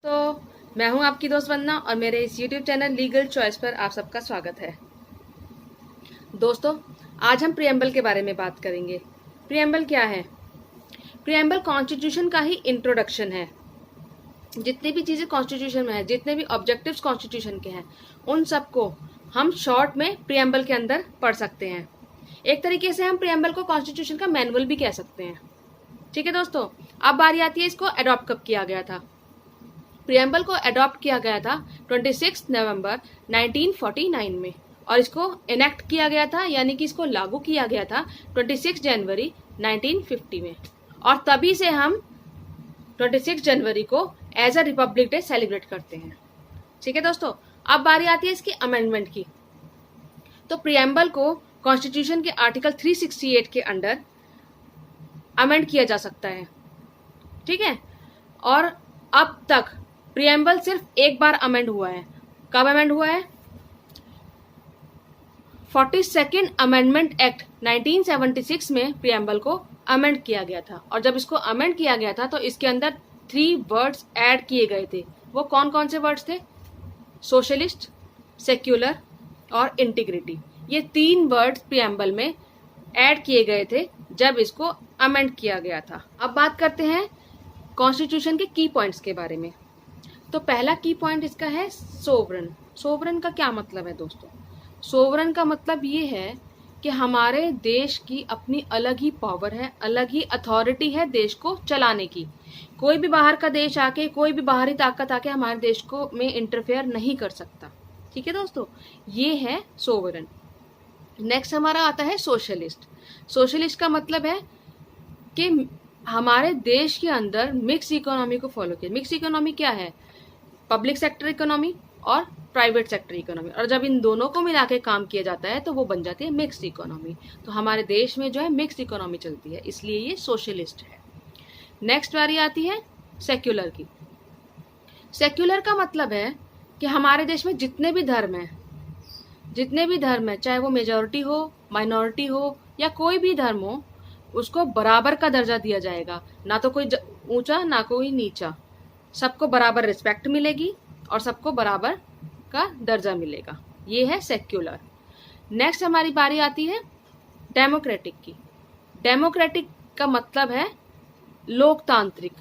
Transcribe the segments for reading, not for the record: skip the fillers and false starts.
तो मैं हूं आपकी दोस्त वंदना और मेरे इस YouTube चैनल लीगल चॉइस पर आप सबका स्वागत है। दोस्तों, आज हम प्रीएम्बल के बारे में बात करेंगे। प्रीएम्बल क्या है? प्रीएम्बल कॉन्स्टिट्यूशन का ही इंट्रोडक्शन है। जितनी भी चीजें कॉन्स्टिट्यूशन में है, जितने भी ऑब्जेक्टिव्स कॉन्स्टिट्यूशन के हैं, उन सबको हम शॉर्ट में प्रीएम्बल के अंदर पढ़ सकते हैं। एक तरीके से हम प्रीएम्बल को कॉन्स्टिट्यूशन का मैनुअल भी कह सकते हैं। ठीक है दोस्तों, अब बारी आती है इसको अडॉप्ट कब किया गया था। प्रीएम्बल को अडॉप्ट किया गया था 26 नवंबर 1949 में और इसको इनेक्ट किया गया था, यानी कि इसको लागू किया गया था 26 जनवरी 1950 में। और तभी से हम 26 जनवरी को as a republic day celebrate करते हैं। ठीक है दोस्तों, अब बारी आती है इसकी अमेंडमेंट की। तो प्रीएम्बल को कॉन्स्टिट्यूशन के आर्टिकल 368 के अंडर अमेंड किया जा सकता है। ठीक है, और अब तक प्रीएम्बल सिर्फ एक बार अमेंड हुआ है। कब अमेंड हुआ है? 42nd अमेंडमेंट एक्ट 1976 में प्रीएम्बल को अमेंड किया गया था। और जब इसको अमेंड किया गया था तो इसके अंदर 3 वर्ड्स ऐड किए गए थे। वो कौन कौन से वर्ड्स थे? सोशलिस्ट, सेक्युलर और इंटीग्रिटी। ये 3 वर्ड्स प्रीएम्बल में ऐड किए गए थे जब इसको अमेंड किया गया था। अब बात करते हैं कॉन्स्टिट्यूशन के की पॉइंट्स के बारे में। तो पहला की पॉइंट इसका है सोवरन। सोवरन का क्या मतलब है दोस्तों? सोवरन का मतलब ये है कि हमारे देश की अपनी अलग ही पावर है, अलग ही अथॉरिटी है देश को चलाने की। कोई भी बाहर का देश आके, कोई भी बाहरी ताकत आके हमारे देश को में इंटरफेयर नहीं कर सकता। ठीक है दोस्तों, ये है सोवरन। नेक्स्ट हमारा आता है सोशलिस्ट। सोशलिस्ट का मतलब है कि हमारे देश के अंदर मिक्स इकोनॉमी को फॉलो किया। मिक्स इकोनॉमी क्या है? पब्लिक सेक्टर इकोनॉमी और प्राइवेट सेक्टर इकोनॉमी, और जब इन दोनों को मिला के काम किया जाता है तो वो बन जाती है मिक्स्ड इकोनॉमी। तो हमारे देश में जो है मिक्स्ड इकोनॉमी चलती है, इसलिए ये सोशलिस्ट है। नेक्स्ट बारी आती है सेक्युलर की। सेक्युलर का मतलब है कि हमारे देश में जितने भी धर्म है, चाहे वो मेजॉरिटी हो, माइनॉरिटी हो या कोई भी धर्म हो, उसको बराबर का दर्जा दिया जाएगा। ना तो कोई ऊंचा ना कोई नीचा, सबको बराबर रिस्पेक्ट मिलेगी और सबको बराबर का दर्जा मिलेगा। ये है सेक्युलर। नेक्स्ट हमारी बारी आती है डेमोक्रेटिक की। डेमोक्रेटिक का मतलब है लोकतांत्रिक।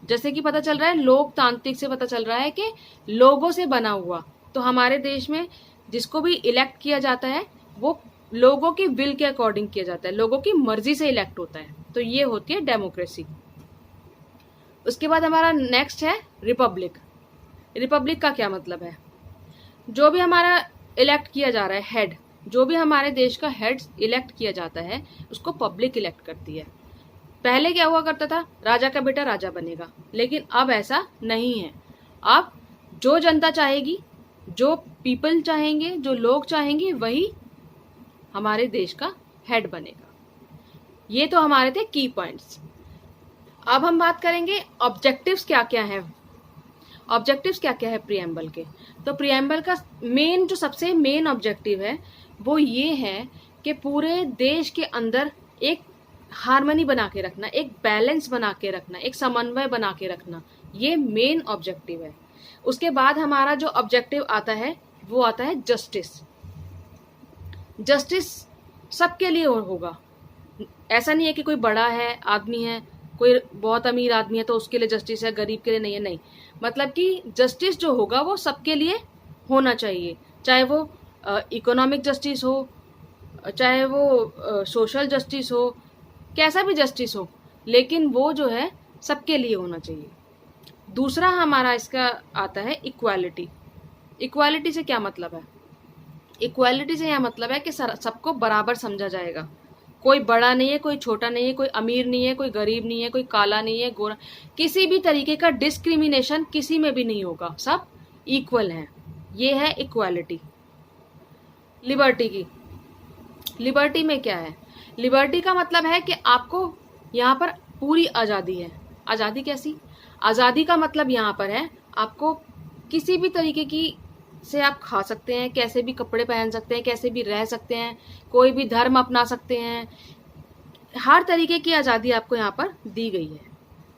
जैसे कि पता चल रहा है, लोकतांत्रिक से पता चल रहा है कि लोगों से बना हुआ। तो हमारे देश में जिसको भी इलेक्ट किया जाता है वो लोगों की विल के अकॉर्डिंग किया जाता है, लोगों की मर्जी से इलेक्ट होता है। तो ये होती है डेमोक्रेसी। उसके बाद हमारा नेक्स्ट है रिपब्लिक। रिपब्लिक का क्या मतलब है? जो भी हमारा इलेक्ट किया जा रहा है हेड, जो भी हमारे देश का हेड इलेक्ट किया जाता है उसको पब्लिक इलेक्ट करती है। पहले क्या हुआ करता था? राजा का बेटा राजा बनेगा, लेकिन अब ऐसा नहीं है। अब जो जनता चाहेगी, जो पीपल चाहेंगे, जो लोग चाहेंगे, वही हमारे देश का हेड बनेगा। ये तो हमारे थे की पॉइंट्स। अब हम बात करेंगे ऑब्जेक्टिव्स क्या क्या है। ऑब्जेक्टिव्स क्या क्या है प्रीएम्बल के? तो प्रीएम्बल का मेन, जो सबसे मेन ऑब्जेक्टिव है वो ये है कि पूरे देश के अंदर एक हार्मनी बना के रखना, एक बैलेंस बना के रखना, एक समन्वय बना के रखना। ये मेन ऑब्जेक्टिव है। उसके बाद हमारा जो ऑब्जेक्टिव आता है वो आता है जस्टिस। जस्टिस सबके लिए होगा। ऐसा नहीं है कि कोई बड़ा है, आदमी है, कोई बहुत अमीर आदमी है तो उसके लिए जस्टिस है, गरीब के लिए नहीं है। नहीं, मतलब कि जस्टिस जो होगा वो सबके लिए होना चाहिए। चाहे वो इकोनॉमिक जस्टिस हो, चाहे वो सोशल जस्टिस हो, कैसा भी जस्टिस हो, लेकिन वो जो है सबके लिए होना चाहिए। दूसरा हमारा इसका आता है इक्वालिटी। इक्वालिटी से क्या मतलब है? इक्वालिटी से यह मतलब है कि सबको बराबर समझा जाएगा। कोई बड़ा नहीं है, कोई छोटा नहीं है, कोई अमीर नहीं है, कोई गरीब नहीं है, कोई काला नहीं है, गोरा, किसी भी तरीके का डिस्क्रिमिनेशन किसी में भी नहीं होगा, सब इक्वल हैं। ये है इक्वालिटी। लिबर्टी की। लिबर्टी में क्या है? लिबर्टी का मतलब है कि आपको यहाँ पर पूरी आज़ादी है। आज़ादी कैसी? आज़ादी का मतलब यहाँ पर है आपको किसी भी तरीके की से आप खा सकते हैं, कैसे भी कपड़े पहन सकते हैं, कैसे भी रह सकते हैं, कोई भी धर्म अपना सकते हैं। हर तरीके की आज़ादी आपको यहाँ पर दी गई है।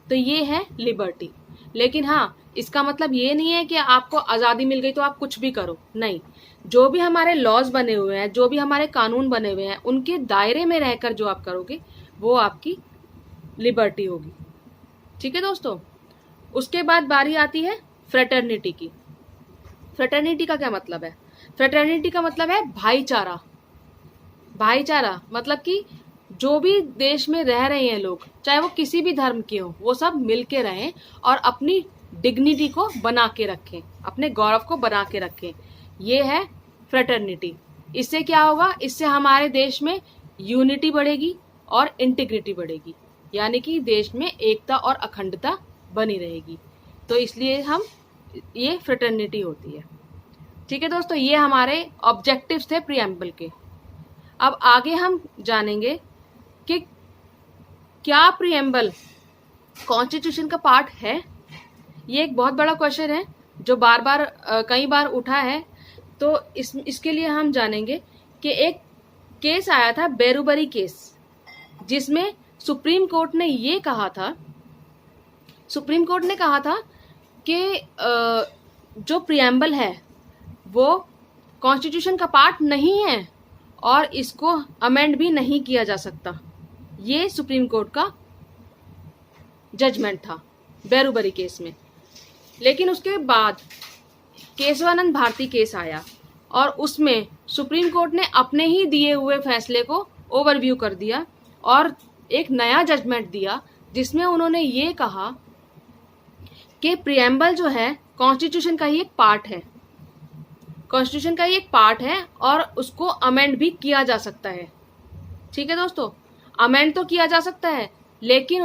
तो ये है लिबर्टी। लेकिन हाँ, इसका मतलब ये नहीं है कि आपको आज़ादी मिल गई तो आप कुछ भी करो, नहीं। जो भी हमारे लॉज बने हुए हैं, जो भी हमारे कानून बने हुए हैं, उनके दायरे में रहकर जो आप करोगे वो आपकी लिबर्टी होगी। ठीक है दोस्तों। उसके बाद बारी आती है फ्रेटर्निटी की। फ्रेटर्निटी का क्या मतलब है? फ्रेटर्निटी का मतलब है भाईचारा। भाईचारा मतलब कि जो भी देश में रह रहे हैं लोग, चाहे वो किसी भी धर्म के हों, वो सब मिल के रहें और अपनी डिग्निटी को बना के रखें, अपने गौरव को बना के रखें। ये है फ्रेटर्निटी। इससे क्या होगा? इससे हमारे देश में यूनिटी बढ़ेगी और इंटीग्रिटी बढ़ेगी, यानी कि देश में एकता और अखंडता बनी रहेगी। तो इसलिए हम ये फ्रेटर्निटी होती है। ठीक है दोस्तों, ये हमारे ऑब्जेक्टिव्स थे प्रीएम्बल के। अब आगे हम जानेंगे कि क्या प्रीएम्बल कॉन्स्टिट्यूशन का पार्ट है। ये एक बहुत बड़ा क्वेश्चन है जो कई बार उठा है। तो इसके लिए हम जानेंगे कि एक केस आया था, बेरुबरी केस, जिसमें सुप्रीम कोर्ट ने कहा था कि जो प्रीएम्बल है वो कॉन्स्टिट्यूशन का पार्ट नहीं है और इसको अमेंड भी नहीं किया जा सकता। ये सुप्रीम कोर्ट का जजमेंट था बेरुबरी केस में। लेकिन उसके बाद केशवानंद भारती केस आया और उसमें सुप्रीम कोर्ट ने अपने ही दिए हुए फैसले को ओवरव्यू कर दिया और एक नया जजमेंट दिया, जिसमें उन्होंने ये कहा कि प्रीएम्बल जो है कॉन्स्टिट्यूशन का ही एक पार्ट है। कॉन्स्टिट्यूशन का ही एक पार्ट है और उसको अमेंड भी किया जा सकता है। ठीक है दोस्तों, अमेंड तो किया जा सकता है, लेकिन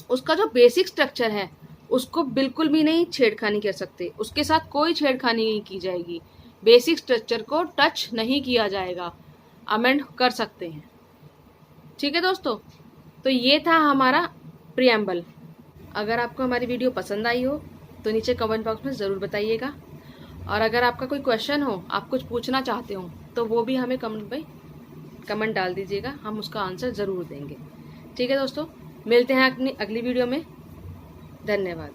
उसका जो बेसिक स्ट्रक्चर है उसको बिल्कुल भी नहीं छेड़खानी कर सकते, उसके साथ कोई छेड़खानी नहीं की जाएगी। बेसिक स्ट्रक्चर को टच नहीं किया जाएगा, अमेंड कर सकते हैं। ठीक है दोस्तों, तो ये था हमारा प्रीएम्बल। अगर आपको हमारी वीडियो पसंद आई हो तो नीचे कमेंट बॉक्स में ज़रूर बताइएगा, और अगर आपका कोई क्वेश्चन हो, आप कुछ पूछना चाहते हो, तो वो भी हमें कमेंट डाल दीजिएगा, हम उसका आंसर ज़रूर देंगे। ठीक है दोस्तों, मिलते हैं अपनी अगली वीडियो में। धन्यवाद।